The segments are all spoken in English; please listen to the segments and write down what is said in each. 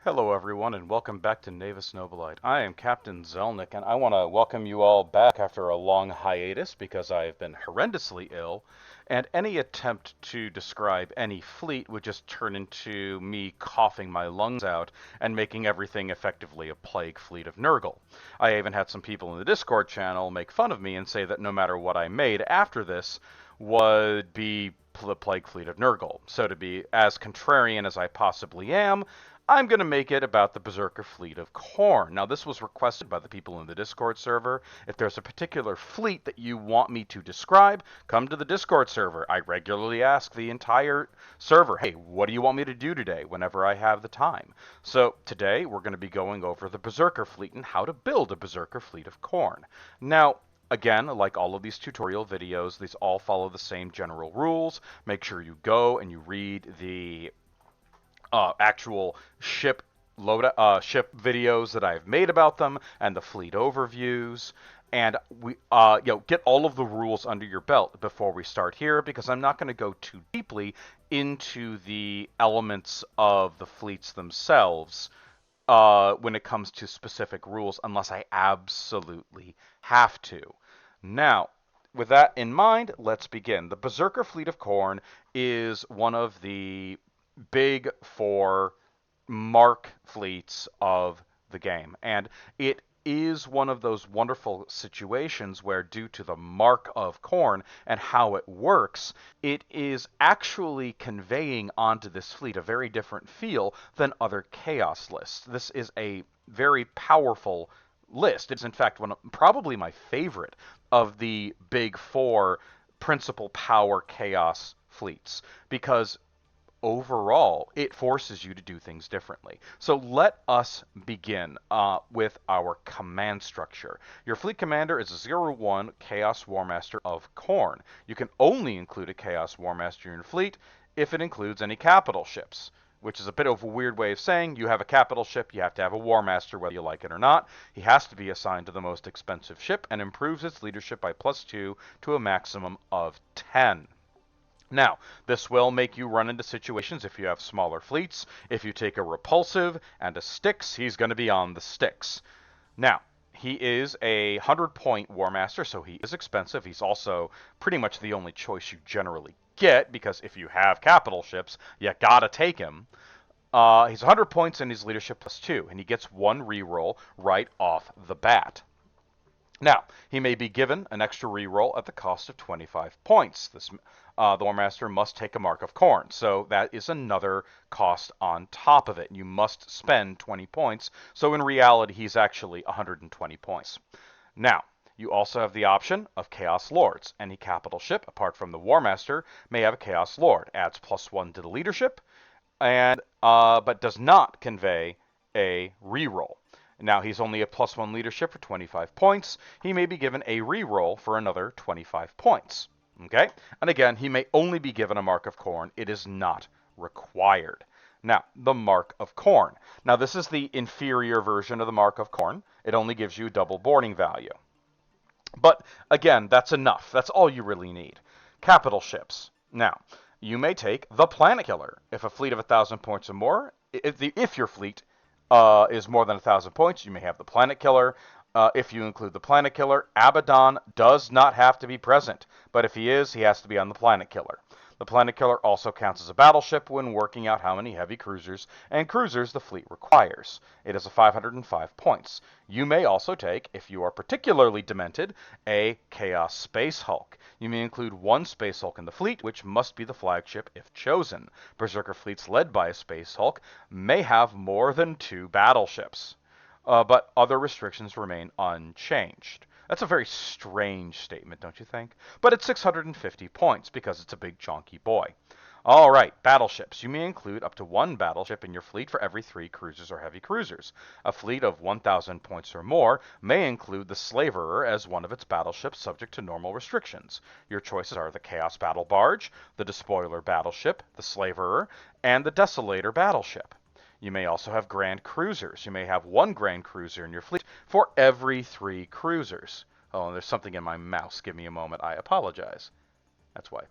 Hello everyone and welcome back to Navis Nobilite. I am Captain Zelnick and I want to welcome you all back after a long hiatus because I have been horrendously ill, and any attempt to describe any fleet would just turn into me coughing my lungs out and making everything effectively a plague fleet of Nurgle. I even had some people in the Discord channel make fun of me and say that no matter what I made after this would be the plague fleet of Nurgle. So to be as contrarian as I possibly am, I'm going to make it about the Berserker fleet of Khorne. Now, this was requested by the people in the Discord server. If there's a particular fleet that you want me to describe, come to the Discord server. I regularly ask the entire server, hey, what do you want me to do today whenever I have the time? So today, we're going to be going over the Berserker fleet and how to build a Berserker fleet of Khorne. Now, again, like all of these tutorial videos, these all follow the same general rules. Make sure you go and you read the actual ship videos that I've made about them and the fleet overviews, and we get all of the rules under your belt before we start here, because I'm not going to go too deeply into the elements of the fleets themselves when it comes to specific rules unless I absolutely have to. Now, with that in mind, let's begin. The Berserker fleet of Khorne is one of the big four mark fleets of the game. And it is one of those wonderful situations where, due to the mark of Khorne and how it works, it is actually conveying onto this fleet a very different feel than other Chaos lists. This is a very powerful list. It's in fact probably my favorite of the big four principal power Chaos fleets, because overall, it forces you to do things differently. So let us begin with our command structure. Your fleet commander is a 0-1 Chaos Warmaster of Khorne. You can only include a Chaos Warmaster in your fleet if it includes any capital ships, which is a bit of a weird way of saying you have a capital ship, you have to have a Warmaster whether you like it or not. He has to be assigned to the most expensive ship and improves its leadership by +2 to a maximum of 10. Now, this will make you run into situations if you have smaller fleets. If you take a repulsive and a Styx, he's going to be on the Styx. Now, he is a 100-point Warmaster, so he is expensive. He's also pretty much the only choice you generally get, because if you have capital ships, you gotta take him. He's 100 points in his leadership +2, and he gets 1 reroll right off the bat. Now, he may be given an extra reroll at the cost of 25 points. The Warmaster must take a Mark of Khorne, so that is another cost on top of it. You must spend 20 points, so in reality, he's actually 120 points. Now, you also have the option of Chaos Lords. Any capital ship, apart from the Warmaster, may have a Chaos Lord. Adds +1 to the leadership, and but does not convey a reroll. Now, he's only a +1 leadership for 25 points. He may be given a reroll for another 25 points. Okay? And again, he may only be given a Mark of Khorne. It is not required. Now, the Mark of Khorne. Now, this is the inferior version of the Mark of Khorne. It only gives you double boarding value. But again, that's enough. That's all you really need. Capital ships. Now, you may take the Planet Killer. If a fleet of 1,000 points or more, if your fleet is more than 1,000 points, you may have the Planet Killer. If you include the Planet Killer, Abaddon does not have to be present, but if he is, he has to be on the Planet Killer. The Planet Killer also counts as a battleship when working out how many heavy cruisers and cruisers the fleet requires. It is a 505 points. You may also take, if you are particularly demented, a Chaos Space Hulk. You may include 1 Space Hulk in the fleet, which must be the flagship if chosen. Berserker fleets led by a Space Hulk may have more than 2 battleships, but other restrictions remain unchanged. That's a very strange statement, don't you think? But it's 650 points because it's a big chonky boy. All right, battleships. You may include up to 1 battleship in your fleet for every 3 cruisers or heavy cruisers. A fleet of 1,000 points or more may include the Slaverer as one of its battleships, subject to normal restrictions. Your choices are the Chaos Battle Barge, the Despoiler Battleship, the Slaverer, and the Desolator Battleship. You may also have Grand Cruisers. You may have 1 Grand Cruiser in your fleet for every 3 cruisers. Oh, and there's something in my mouse. Give me a moment. I apologize. That's why.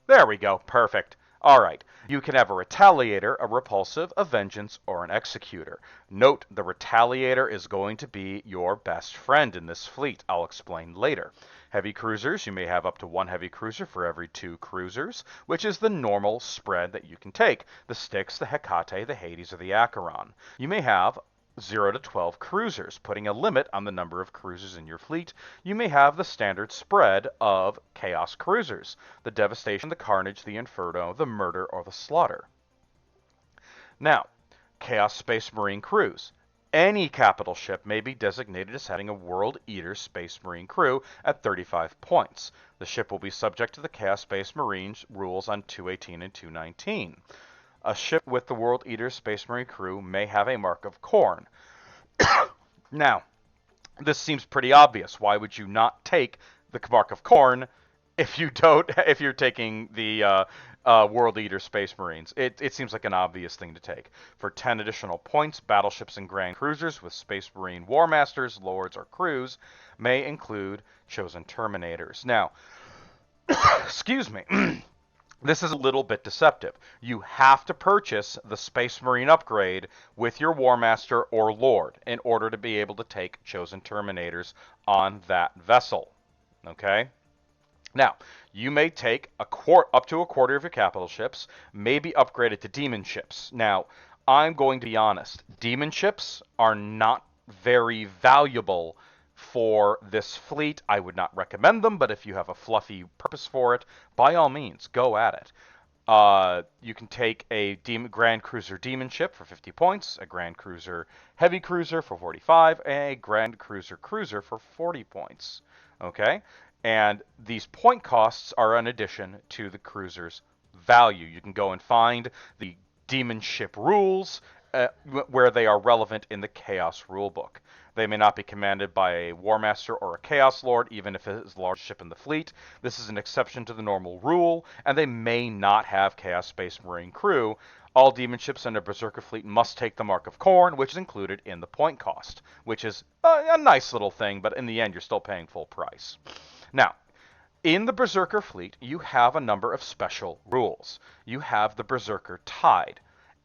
There we go. Perfect. Alright, you can have a Retaliator, a Repulsive, a Vengeance, or an Executor. Note, the Retaliator is going to be your best friend in this fleet. I'll explain later. Heavy cruisers, you may have up to one heavy cruiser for every 2 cruisers, which is the normal spread that you can take. The Styx, the Hecate, the Hades, or the Acheron. You may have 0 to 12 cruisers, putting a limit on the number of cruisers in your fleet. You may have the standard spread of Chaos cruisers, the Devastation, the Carnage, the Inferno, the Murder, or the Slaughter. Now, Chaos Space Marine crews. Any capital ship may be designated as having a World Eater Space Marine crew at 35 points. The ship will be subject to the Chaos Space Marines rules on 218 and 219. A ship with the World Eater Space Marine crew may have a Mark of Khorne. Now, this seems pretty obvious. Why would you not take the Mark of Khorne if you're taking the World Eater Space Marines? It seems like an obvious thing to take. For 10 additional points, battleships and grand cruisers with Space Marine War Masters, Lords, or crews may include Chosen Terminators. Now, excuse me. This is a little bit deceptive. You have to purchase the Space Marine upgrade with your War Master or Lord in order to be able to take Chosen Terminators on that vessel. Okay? Now, you may take up to a quarter of your capital ships, may be upgraded to demon ships. Now, I'm going to be honest. Demon ships are not very valuable for this fleet. I would not recommend them, but if you have a fluffy purpose for it, by all means, go at it. You can take a Grand Cruiser Demon ship for 50 points, a Grand Cruiser Heavy Cruiser for 45, and a Grand Cruiser Cruiser for 40 points. Okay? And these point costs are in addition to the cruiser's value. You can go and find the Demon ship rules where they are relevant in the Chaos rulebook. They may not be commanded by a War Master or a Chaos Lord, even if it is the largest ship in the fleet. This is an exception to the normal rule, and they may not have Chaos Space Marine crew. All demon ships in a Berserker fleet must take the Mark of Khorne, which is included in the point cost, which is a nice little thing, but in the end, you're still paying full price. Now, in the Berserker fleet, you have a number of special rules. You have the Berserker Tide.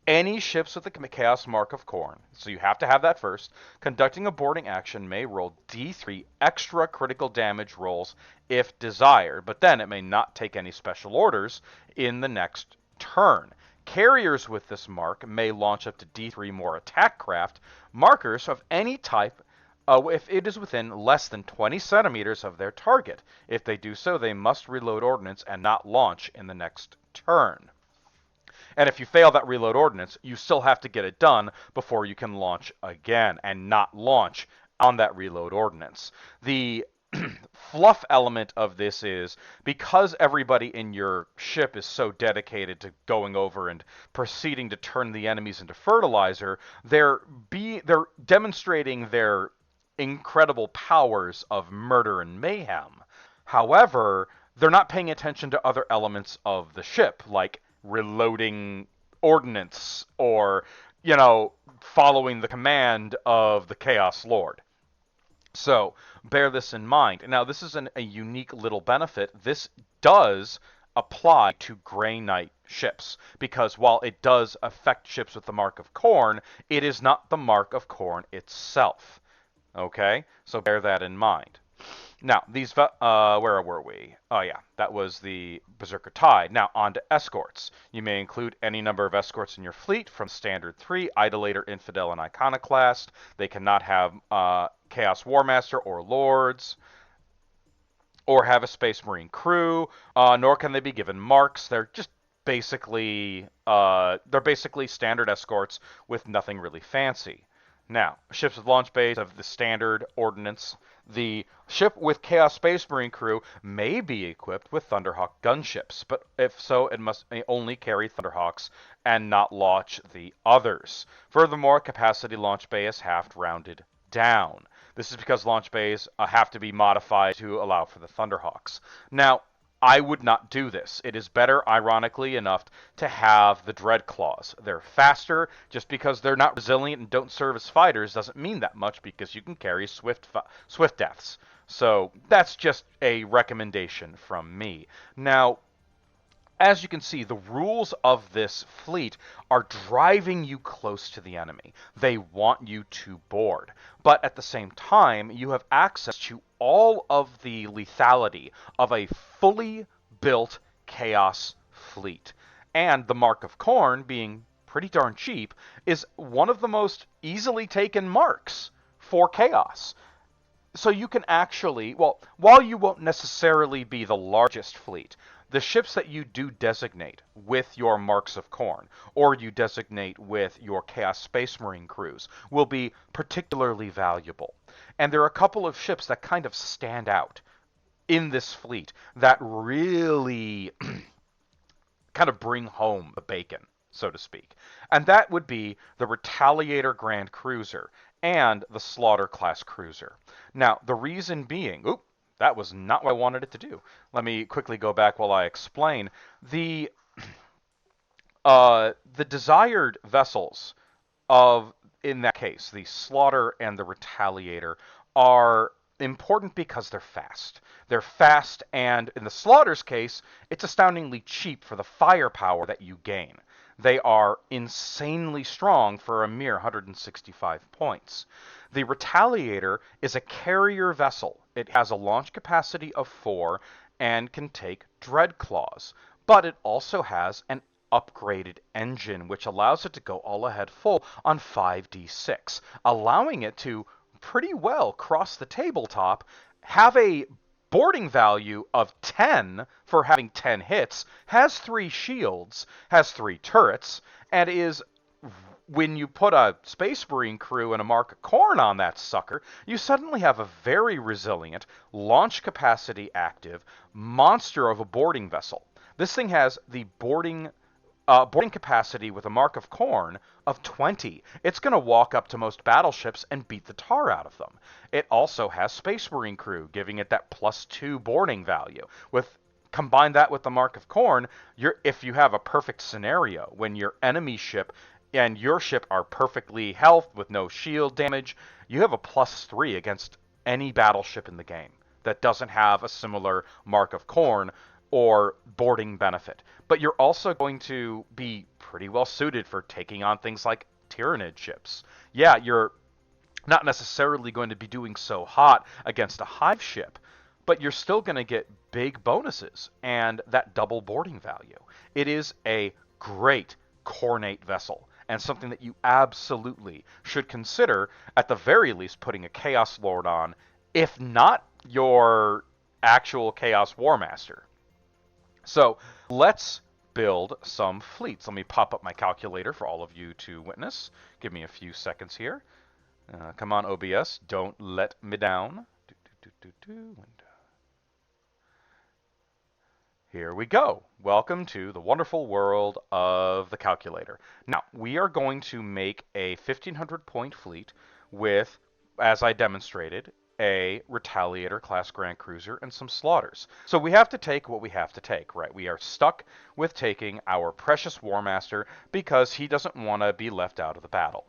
Any ships with the Chaos Mark of Khorne, so you have to have that first, conducting a boarding action may roll D3 extra critical damage rolls if desired, but then it may not take any special orders in the next turn. Carriers with this mark may launch up to D3 more attack craft markers of any type if it is within less than 20 centimeters of their target. If they do so, they must reload ordnance and not launch in the next turn. And if you fail that reload ordnance, you still have to get it done before you can launch again and not launch on that reload ordnance. The fluff element of this is because everybody in your ship is so dedicated to going over and proceeding to turn the enemies into fertilizer, they're demonstrating their incredible powers of murder and mayhem. However, they're not paying attention to other elements of the ship, like reloading ordnance or, following the command of the Chaos Lord. So, bear this in mind. Now, this is a unique little benefit. This does apply to Grey Knight ships, because while it does affect ships with the Mark of Khorne, it is not the Mark of Khorne itself. Okay? So bear that in mind. Now, where were we? Oh yeah, that was the Berserker Tide. Now, on to escorts. You may include any number of escorts in your fleet from Standard 3, Idolator, Infidel, and Iconoclast. They cannot have Chaos War Master or Lords, or have a Space Marine crew, nor can they be given marks. They're just basically standard escorts with nothing really fancy. Now, ships with launch bays have the standard ordnance. The ship with Chaos Space Marine crew may be equipped with Thunderhawk gunships, but if so, it must only carry Thunderhawks and not launch the others. Furthermore, capacity launch bay is half rounded down. This is because launch bays have to be modified to allow for the Thunderhawks. Now, I would not do this. It is better, ironically enough, to have the Dreadclaws. They're faster. Just because they're not resilient and don't serve as fighters doesn't mean that much, because you can carry swift deaths. So that's just a recommendation from me. Now, As you can see, the rules of this fleet are driving you close to the enemy. They want you to board. But at the same time, you have access to all of the lethality of a fully built Chaos fleet. And the Mark of Khorne, being pretty darn cheap, is one of the most easily taken marks for Chaos. So you can actually, well, while you won't necessarily be the largest fleet, the ships that you do designate with your Marks of Khorne, or you designate with your Chaos Space Marine crews, will be particularly valuable. And there are a couple of ships that kind of stand out in this fleet that really kind of bring home the bacon, so to speak. And that would be the Retaliator Grand Cruiser and the Slaughter class cruiser. Now, the reason being, that was not what I wanted it to do. Let me quickly go back while I explain. The desired vessels of, in that case, the Slaughter and the Retaliator, are important because they're fast. They're fast, and in the Slaughter's case, it's astoundingly cheap for the firepower that you gain. They are insanely strong for a mere 165 points. The Retaliator is a carrier vessel. It has a launch capacity of 4 and can take Dreadclaws, but it also has an upgraded engine, which allows it to go all ahead full on 5d6, allowing it to pretty well cross the tabletop, have a boarding value of 10 for having 10 hits, has 3 shields, has 3 turrets, and is, when you put a Space Marine crew and a Mark of Khorne on that sucker, you suddenly have a very resilient, launch capacity active monster of a boarding vessel. This thing has the boarding capacity with a Mark of Khorne of 20. It's going to walk up to most battleships and beat the tar out of them. It also has Space Marine crew, giving it that +2 boarding value. Combine that with the Mark of Khorne, if you have a perfect scenario when your enemy ship and your ship are perfectly healthed with no shield damage, you have a +3 against any battleship in the game that doesn't have a similar Mark of Khorne or boarding benefit. But you're also going to be pretty well suited for taking on things like Tyranid ships. Yeah, you're not necessarily going to be doing so hot against a Hive ship, but you're still going to get big bonuses and that double boarding value. It is a great Khornate vessel, and something that you absolutely should consider, at the very least, putting a Chaos Lord on, if not your actual Chaos War Master. So let's build some fleets. Let me pop up my calculator for all of you to witness. Give me a few seconds here. Come on, OBS. Don't let me down. Here we go. Welcome to the wonderful world of the calculator. Now, we are going to make a 1,500 point fleet with, as I demonstrated, a Retaliator class Grand Cruiser and some Slaughters. So we have to take what we have to take, right? We are stuck with taking our precious War Master because he doesn't want to be left out of the battle.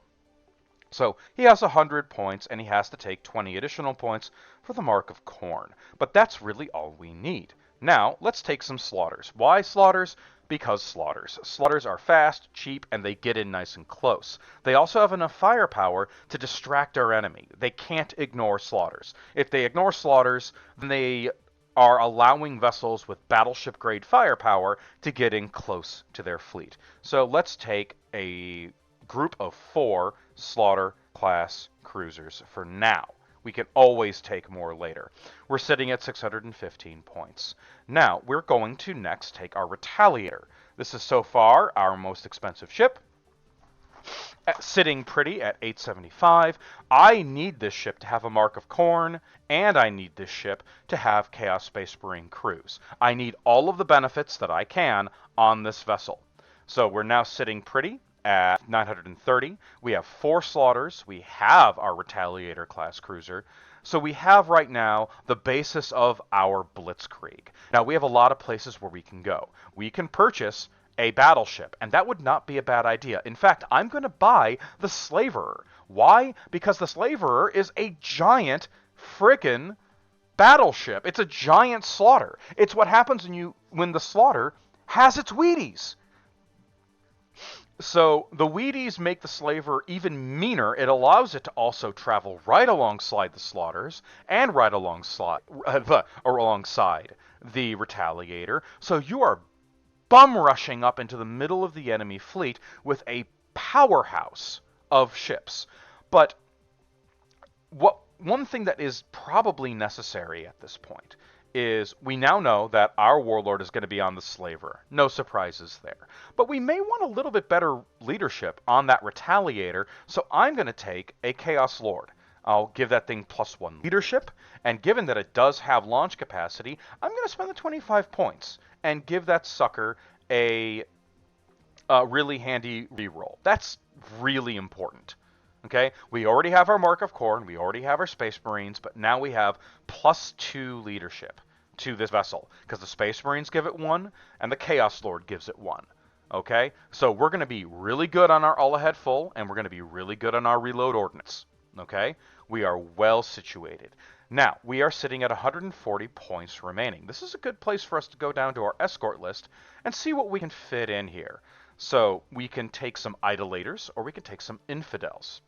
So he has 100 points, and he has to take 20 additional points for the Mark of Khorne. But that's really all we need. Now, let's take some Slaughters. Why Slaughters? Because Slaughters. Slaughters are fast, cheap, and they get in nice and close. They also have enough firepower to distract our enemy. They can't ignore Slaughters. If they ignore Slaughters, then they are allowing vessels with battleship-grade firepower to get in close to their fleet. So let's take a group of 4 Slaughter-class cruisers for now. We can always take more later. We're sitting at 615 points. Now, we're going to next take our Retaliator. This is so far our most expensive ship, sitting pretty at 875. I need this ship to have a Mark of Khorne, and I need this ship to have Chaos Space Marine crews. I need all of the benefits that I can on this vessel. So we're now sitting pretty at 930. We have 4 Slaughters. We have our Retaliator class cruiser. So we have right now the basis of our Blitzkrieg. Now we have a lot of places where we can go. We can purchase a battleship, and that would not be a bad idea. In fact, I'm going to buy the Slaverer. Why? Because the Slaverer is a giant frickin' battleship. It's a giant slaughter. It's what happens when the slaughter has its Wheaties. So the Wheaties make the slaver even meaner. It allows it to also travel right alongside the slaughters and right alongside or alongside the retaliator. So you are bum rushing up into the middle of the enemy fleet with a powerhouse of ships. But one thing that is probably necessary at this point is we now know that our warlord is going to be on the slaver. No surprises there. But we may want a little bit better leadership on that retaliator, so I'm going to take a Chaos Lord. I'll give that thing +1 leadership, and given that it does have launch capacity, I'm going to spend the 25 points and give that sucker a really handy reroll. That's really important. Okay, we already have our Mark of Khorne, we already have our Space Marines, but now we have +2 leadership to this vessel, because the Space Marines give it 1, and the Chaos Lord gives it 1. Okay, so we're going to be really good on our all-ahead full, and we're going to be really good on our reload ordnance. Okay, we are well situated. Now, we are sitting at 140 points remaining. This is a good place for us to go down to our escort list and see what we can fit in here. So we can take some idolaters, or we can take some infidels.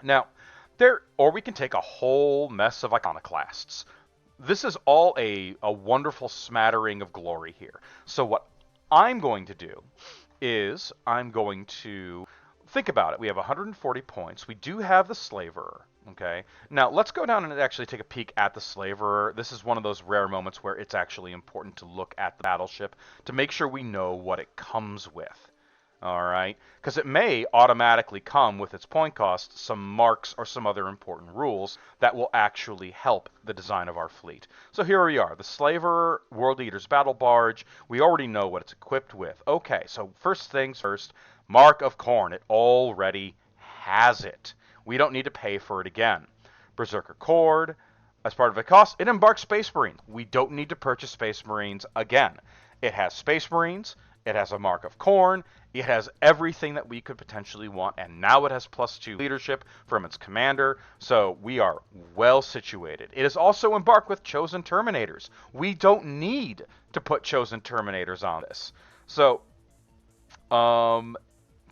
Now, or we can take a whole mess of iconoclasts. This is all a wonderful smattering of glory here. So what I'm going to do is I'm going to think about it. We have 140 points. We do have the slaverer. Okay. Now let's go down and actually take a peek at the slaverer. This is one of those rare moments where it's actually important to look at the battleship to make sure we know what it comes with. All right, because it may automatically come with its point cost some marks or some other important rules that will actually help the design of our fleet. So here we are, the Slaver World Eater's Battle Barge. We already know what it's equipped with. Okay, so first things first, Mark of Khorne. It already has it. We don't need to pay for it again. Berserker Cord. As part of the cost, it embarks Space Marines. We don't need to purchase Space Marines again. It has Space Marines. It has a Mark of Khorne. It has everything that we could potentially want, and now it has +2 leadership from its commander, so we are well situated. It is also embarked with Chosen Terminators. We don't need to put Chosen Terminators on this. So,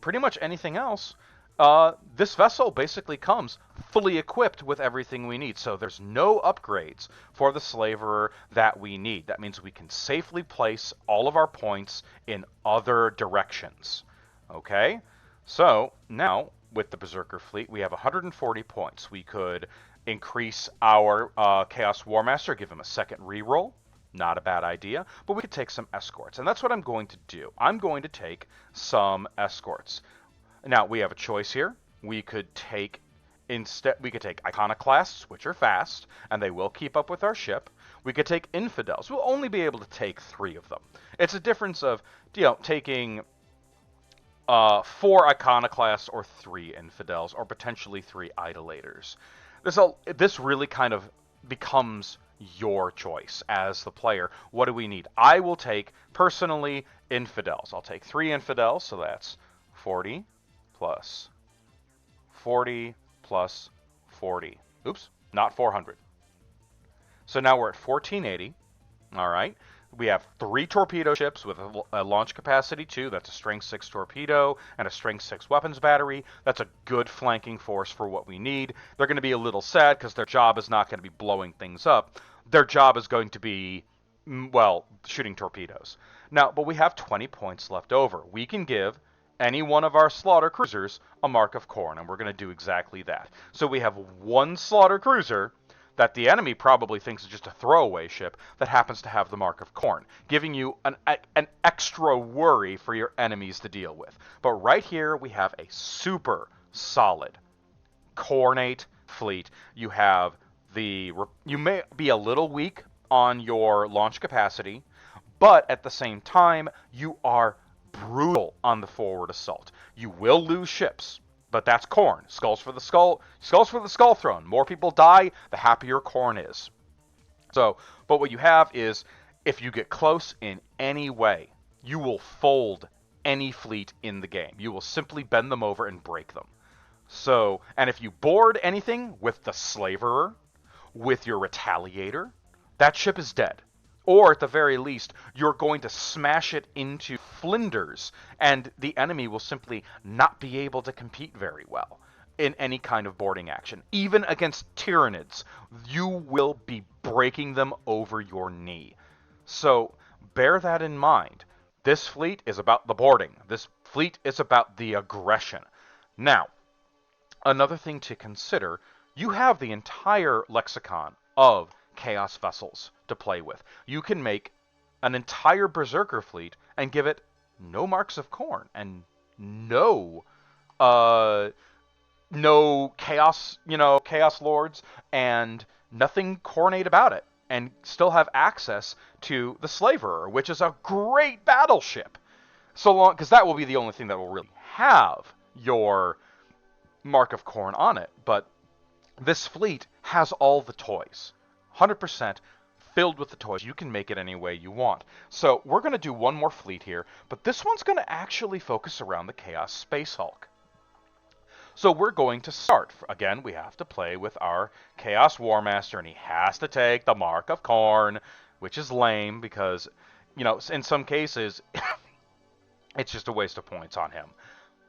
pretty much anything else, this vessel basically comes fully equipped with everything we need. So there's no upgrades for the Slaverer that we need. That means we can safely place all of our points in other directions. Okay? So now, with the Berserker fleet, we have 140 points. We could increase our Chaos Warmaster, give him a second reroll. Not a bad idea, but we could take some escorts, and that's what I'm going to do. I'm going to take some escorts. Now, we have a choice here. We could take iconoclasts, which are fast, and they will keep up with our ship. We could take infidels. We'll only be able to take 3 of them. It's a difference of, taking 4 iconoclasts or 3 infidels, or potentially 3 idolaters. This really kind of becomes your choice as the player. What do we need? I will take, personally, infidels. I'll take 3 infidels, so that's 40 plus 40 plus 40. Oops, not 400. So now we're at 1480. All right. We have 3 torpedo ships with a launch capacity 2. That's a strength 6 torpedo and a strength 6 weapons battery. That's a good flanking force for what we need. They're going to be a little sad because their job is not going to be blowing things up. Their job is going to be, well, shooting torpedoes. Now, but we have 20 points left over. We can give any one of our slaughter cruisers a Mark of Khorne, and we're going to do exactly that. So we have 1 slaughter cruiser that the enemy probably thinks is just a throwaway ship that happens to have the Mark of Khorne, giving you an extra worry for your enemies to deal with. But right here, we have a super solid Khornate fleet. You have you may be a little weak on your launch capacity, but at the same time, you are brutal on the forward assault. You will lose ships, but that's Khorne. Skulls for the skull throne. More people die, the happier Khorne is. So, but what you have is, if you get close in any way, you will fold any fleet in the game. You will simply bend them over and break them. So, and if you board anything with the Slaverer, with your Retaliator, that ship is dead. Or at the very least, you're going to smash it into flinders, and the enemy will simply not be able to compete very well in any kind of boarding action. Even against Tyranids, you will be breaking them over your knee. So bear that in mind. This fleet is about the boarding. This fleet is about the aggression. Now, another thing to consider, you have the entire lexicon of Chaos vessels to play with. You can make an entire Berserker fleet and give it no marks of Khorne and no uh no chaos, chaos lords and nothing Khornate about it, and still have access to the Slaverer, which is a great battleship. So long, because that will be the only thing that will really have your Mark of Khorne on it. But this fleet has all the toys. 100% filled with the toys. You can make it any way you want. So we're going to do one more fleet here, but this one's going to actually focus around the Chaos Space Hulk. So we're going to start. Again, we have to play with our Chaos War Master, and he has to take the Mark of Khorne, which is lame because, in some cases, it's just a waste of points on him.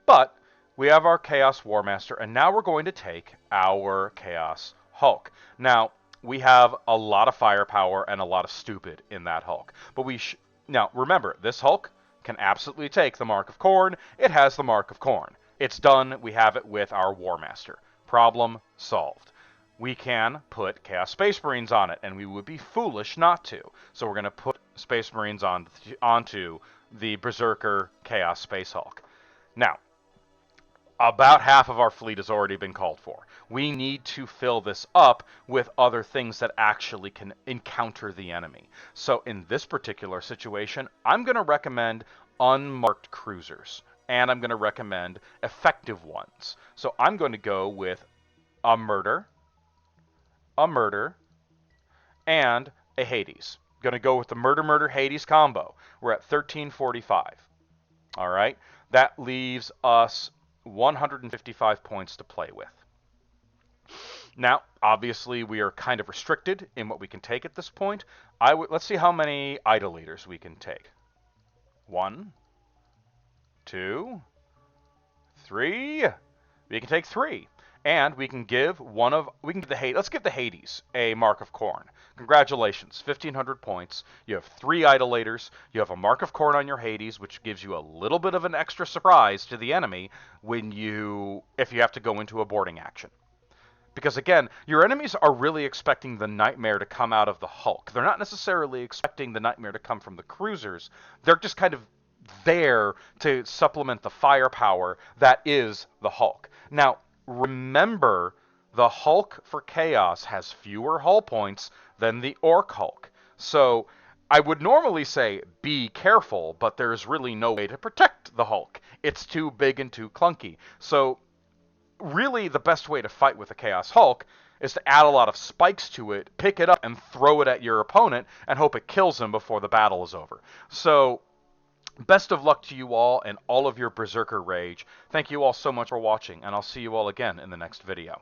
But we have our Chaos War Master, and now we're going to take our Chaos Hulk. Now, we have a lot of firepower and a lot of stupid in that Hulk. But now, remember, this Hulk can absolutely take the Mark of Khorne. It has the Mark of Khorne. It's done. We have it with our War Master. Problem solved. We can put Chaos Space Marines on it, and we would be foolish not to. So we're going to put Space Marines onto the Berserker Chaos Space Hulk. Now, about half of our fleet has already been called for. We need to fill this up with other things that actually can encounter the enemy. So in this particular situation, I'm going to recommend unmarked cruisers, and I'm going to recommend effective ones. So I'm going to go with a murder, and a Hades. Going to go with the murder Hades combo. We're at 1345. All right, that leaves us 155 points to play with. Now, obviously, we are kind of restricted in what we can take at this point. Let's see how many idol leaders we can take. 1, 2, 3. We can take 3. And we can give let's give the Hades a Mark of Khorne. Congratulations, 1,500 points. You have 3 idolators. You have a Mark of Khorne on your Hades, which gives you a little bit of an extra surprise to the enemy if you have to go into a boarding action. Because again, your enemies are really expecting the nightmare to come out of the Hulk. They're not necessarily expecting the nightmare to come from the cruisers. They're just kind of there to supplement the firepower that is the Hulk. Now, remember, the Hulk for Chaos has fewer hull points than the Orc Hulk. So I would normally say be careful, but there's really no way to protect the Hulk. It's too big and too clunky. So really the best way to fight with a Chaos Hulk is to add a lot of spikes to it, pick it up, and throw it at your opponent, and hope it kills him before the battle is over. So best of luck to you all and all of your Berserker rage. Thank you all so much for watching, and I'll see you all again in the next video.